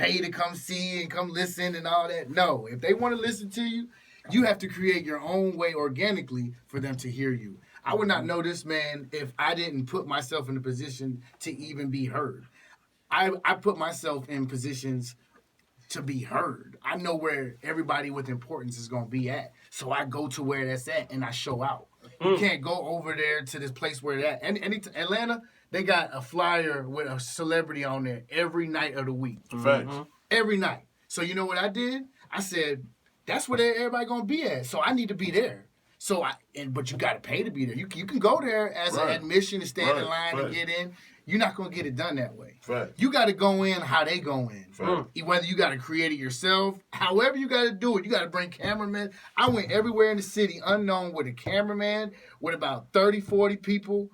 pay to come see and come listen and all that. No, if they want to listen to you, you have to create your own way organically for them to hear you. I would not know this man if I didn't put myself in a position to even be heard. I put myself in positions to be heard. I know where everybody with importance is going to be at. So I go to where that's at and I show out. You can't go over there to this place where that. Atlanta, they got a flyer with a celebrity on there every night of the week. Facts. Every night. So you know what I did? I said, that's where everybody going to be at. So I need to be there. But you got to pay to be there. You can go there as an admission and stand in line and get in. You're not going to get it done that way. Right. You got to go in how they go in. Right. Whether you got to create it yourself, however you got to do it. You got to bring cameramen. I went everywhere in the city unknown with a cameraman with about 30, 40 people.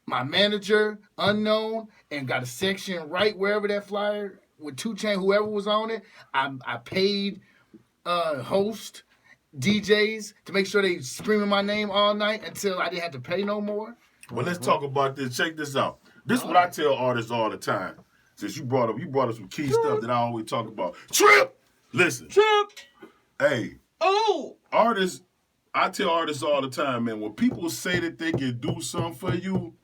My manager, unknown, and got a section right wherever that flyer with 2 Chainz, whoever was on it. I paid host, DJs to make sure they screaming my name all night until I didn't have to pay no more. Well, let's talk about this. Check this out. This is what I tell artists all the time. Since you brought up some key stuff that I always talk about. Trip! Listen. Trip! Hey. Oh! Artists, I tell artists all the time, man, when people say that they can do something for you,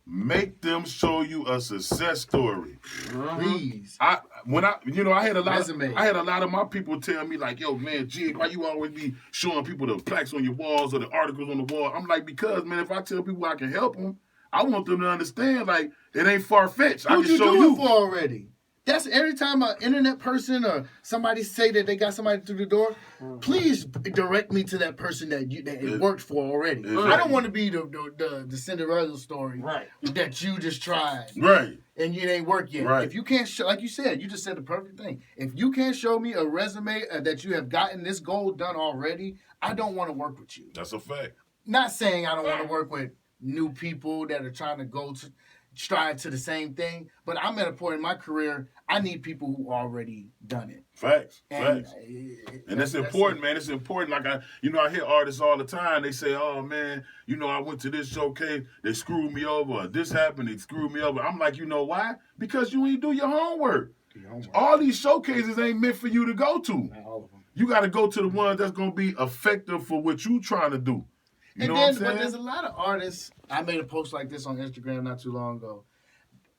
make them show you a success story. Please. I had a lot Resume. I had a lot of my people tell me like, yo, man, Jigg, why you always be showing people the plaques on your walls or the articles on the wall? I'm like, because, man, if I tell people I can help them, I want them to understand, like, it ain't far-fetched. I Who'd can you show do you. it for already? That's every time an internet person or somebody say that they got somebody through the door, please direct me to that person that it worked for already. Exactly. I don't want to be the Cinderella story that you just tried. Right. And it ain't work yet. Right. If you can't show, like you said, you just said the perfect thing. If you can't show me a resume that you have gotten this goal done already, I don't want to work with you. That's a fact. Not saying I don't want to work with new people that are trying to strive to the same thing, but I'm at a point in my career, I need people who already done it. Facts. And Facts. And it's important, man. It's important. Like, I hear artists all the time. They say, oh, man, I went to this showcase. They screwed me over. Or this happened. They screwed me over. I'm like, you know why? Because you ain't do your homework. All these showcases ain't meant for you to go to. All of them. You got to go to the ones that's going to be effective for what you trying to do. You know what I'm saying? But there's a lot of artists. I made a post like this on Instagram not too long ago.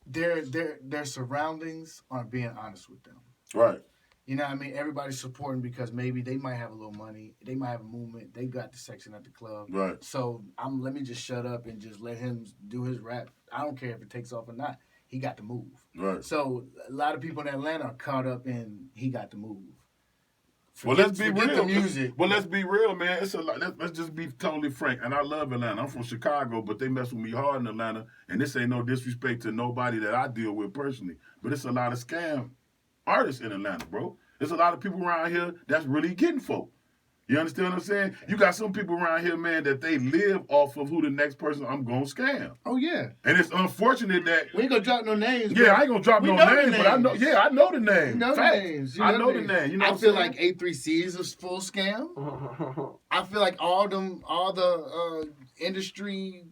Their surroundings aren't being honest with them. Right. You know what I mean? Everybody's supporting because maybe they might have a little money. They might have a movement. They got the section at the club. Right. So let me just shut up and just let him do his rap. I don't care if it takes off or not. He got the move. Right. So a lot of people in Atlanta are caught up in he got the move. Let's be real. The music. Well, let's be real, man. It's a lot. Let's just be totally frank. And I love Atlanta. I'm from Chicago, but they mess with me hard in Atlanta. And this ain't no disrespect to nobody that I deal with personally. But it's a lot of scam artists in Atlanta, bro. There's a lot of people around here that's really getting folk. You understand what I'm saying? You got some people around here, man, that they live off of who the next person I'm going to scam. Oh, yeah. And it's unfortunate that... We ain't going to drop no names. Yeah, I ain't going to drop no names, but I know the name. You know the names. I know the name. You know I what feel I'm like A3C is a full scam. I feel like all the industry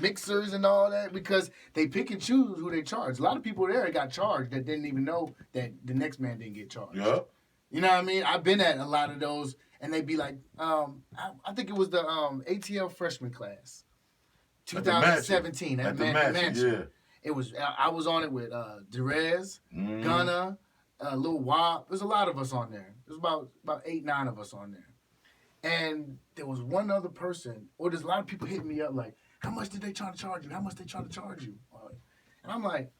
mixers and all that, because they pick and choose who they charge. A lot of people there got charged that didn't even know that the next man didn't get charged. Yeah. You know what I mean? I've been at a lot of those, and they'd be like, I think it was the ATL freshman class, 2017 at the Mansion. Yeah. It was. I was on it with Derez, Gunna, Lil Wop. There's a lot of us on there. There's about 8, 9 of us on there, and there was one other person, or there's a lot of people hitting me up like, how much did they try to charge you? How much they try to charge you? And I'm like,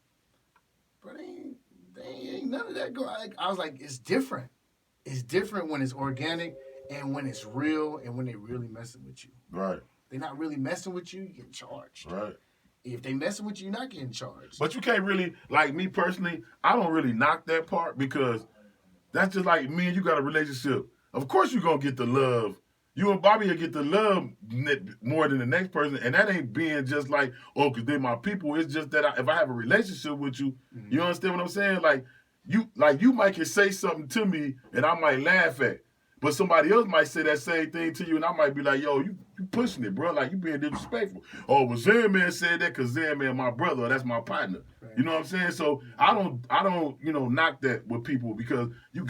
bro, they ain't none of that going. I was like, it's different. It's different when it's organic and when it's real and when they really messing with you. Right. They're not really messing with you, you get charged. Right. If they messing with you, you're not getting charged. But you can't really, like me personally, I don't really knock that part because that's just like me and you got a relationship. Of course you're going to get the love. You and Bobby will get the love more than the next person. And that ain't being just like, oh, because they're my people. It's just that if I have a relationship with you, you understand what I'm saying? Like you might can say something to me and I might laugh at. But somebody else might say that same thing to you, and I might be like, yo, you pushing it, bro. Like, you being disrespectful. Oh, well, ZanMan said that because ZanMan my brother, or that's my partner. Right. You know what I'm saying? So I don't, knock that with people because you got